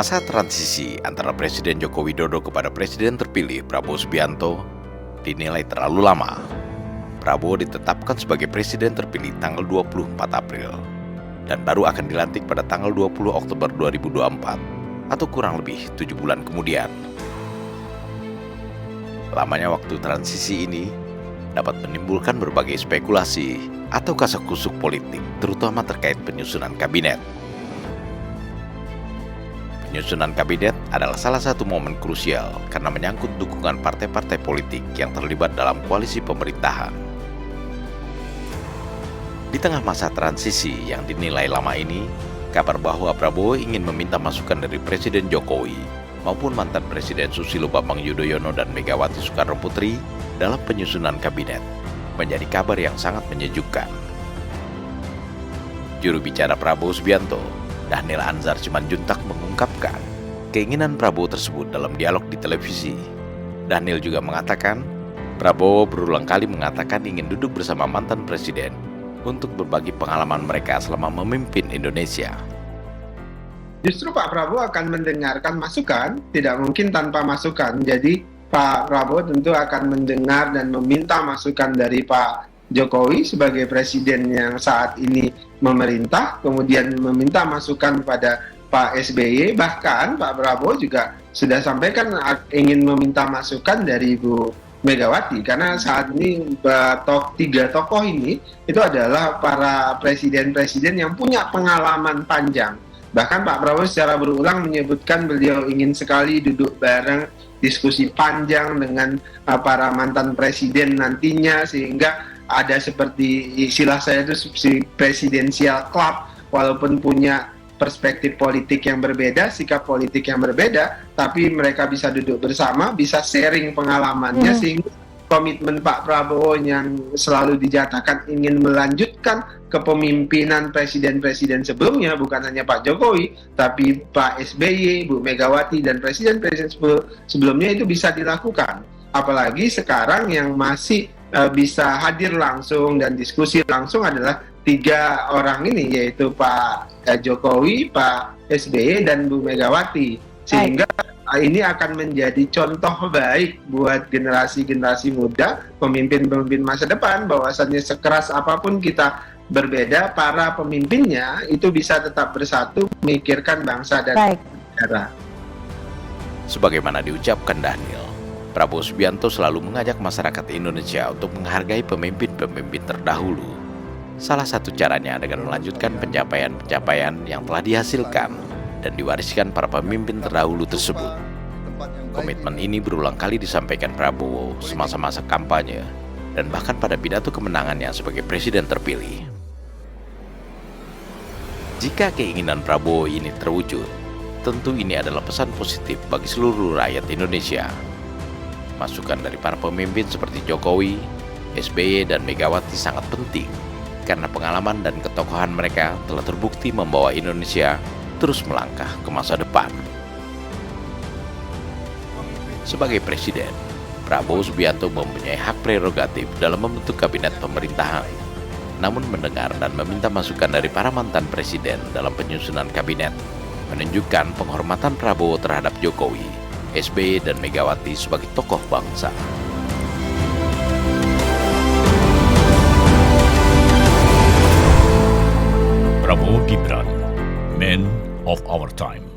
Masa transisi antara Presiden Joko Widodo kepada Presiden terpilih Prabowo Subianto dinilai terlalu lama. Prabowo ditetapkan sebagai Presiden terpilih tanggal 24 April dan baru akan dilantik pada tanggal 20 Oktober 2024 atau kurang lebih 7 bulan kemudian. Lamanya waktu transisi ini dapat menimbulkan berbagai spekulasi atau kasak-kusuk politik, terutama terkait penyusunan kabinet. Penyusunan kabinet adalah salah satu momen krusial karena menyangkut dukungan partai-partai politik yang terlibat dalam koalisi pemerintahan. Di tengah masa transisi yang dinilai lama ini, kabar bahwa Prabowo ingin meminta masukan dari Presiden Jokowi maupun mantan Presiden Susilo Bambang Yudhoyono dan Megawati Soekarno Putri dalam penyusunan kabinet menjadi kabar yang sangat menyejukkan. Juru bicara Prabowo Subianto, Dhanil Anzar Simanjuntak mengungkapkan keinginan Prabowo tersebut dalam dialog di televisi. Dhanil juga mengatakan, Prabowo berulang kali mengatakan ingin duduk bersama mantan presiden untuk berbagi pengalaman mereka selama memimpin Indonesia. Justru Pak Prabowo akan mendengarkan masukan, tidak mungkin tanpa masukan. Jadi Pak Prabowo tentu akan mendengar dan meminta masukan dari Pak Jokowi sebagai presiden yang saat ini memerintah, kemudian meminta masukan pada Pak SBY, bahkan Pak Prabowo juga sudah sampaikan ingin meminta masukan dari Ibu Megawati, karena saat ini tiga tokoh ini itu adalah para presiden-presiden yang punya pengalaman panjang. Bahkan Pak Prabowo secara berulang menyebutkan beliau ingin sekali duduk bareng, diskusi panjang dengan para mantan presiden nantinya, sehingga ada seperti istilah saya itu presidential club, walaupun punya perspektif politik yang berbeda, sikap politik yang berbeda, tapi mereka bisa duduk bersama, bisa sharing pengalamannya, sehingga komitmen Pak Prabowo yang selalu dijatakan ingin melanjutkan kepemimpinan presiden-presiden sebelumnya, bukan hanya Pak Jokowi, tapi Pak SBY, Bu Megawati, dan presiden-presiden sebelumnya itu bisa dilakukan. Apalagi sekarang yang masih bisa hadir langsung dan diskusi langsung adalah tiga orang ini, yaitu Pak Jokowi, Pak SBY, dan Bu Megawati. Sehingga ini akan menjadi contoh baik buat generasi-generasi muda, pemimpin-pemimpin masa depan, bahwasannya sekeras apapun kita berbeda, para pemimpinnya itu bisa tetap bersatu memikirkan bangsa dan negara. Sebagaimana diucapkan Dhanil, Prabowo Subianto selalu mengajak masyarakat Indonesia untuk menghargai pemimpin-pemimpin terdahulu. Salah satu caranya dengan melanjutkan pencapaian-pencapaian yang telah dihasilkan dan diwariskan para pemimpin terdahulu tersebut. Komitmen ini berulang kali disampaikan Prabowo semasa masa kampanye dan bahkan pada pidato kemenangannya sebagai presiden terpilih. Jika keinginan Prabowo ini terwujud, tentu ini adalah pesan positif bagi seluruh rakyat Indonesia. Masukan dari para pemimpin seperti Jokowi, SBY, dan Megawati sangat penting karena pengalaman dan ketokohan mereka telah terbukti membawa Indonesia terus melangkah ke masa depan. Sebagai presiden, Prabowo Subianto mempunyai hak prerogatif dalam membentuk kabinet pemerintahan. Namun mendengar dan meminta masukan dari para mantan presiden dalam penyusunan kabinet menunjukkan penghormatan Prabowo terhadap Jokowi, SBY, dan Megawati sebagai tokoh bangsa. Prabowo Gibran, Man of Our Time.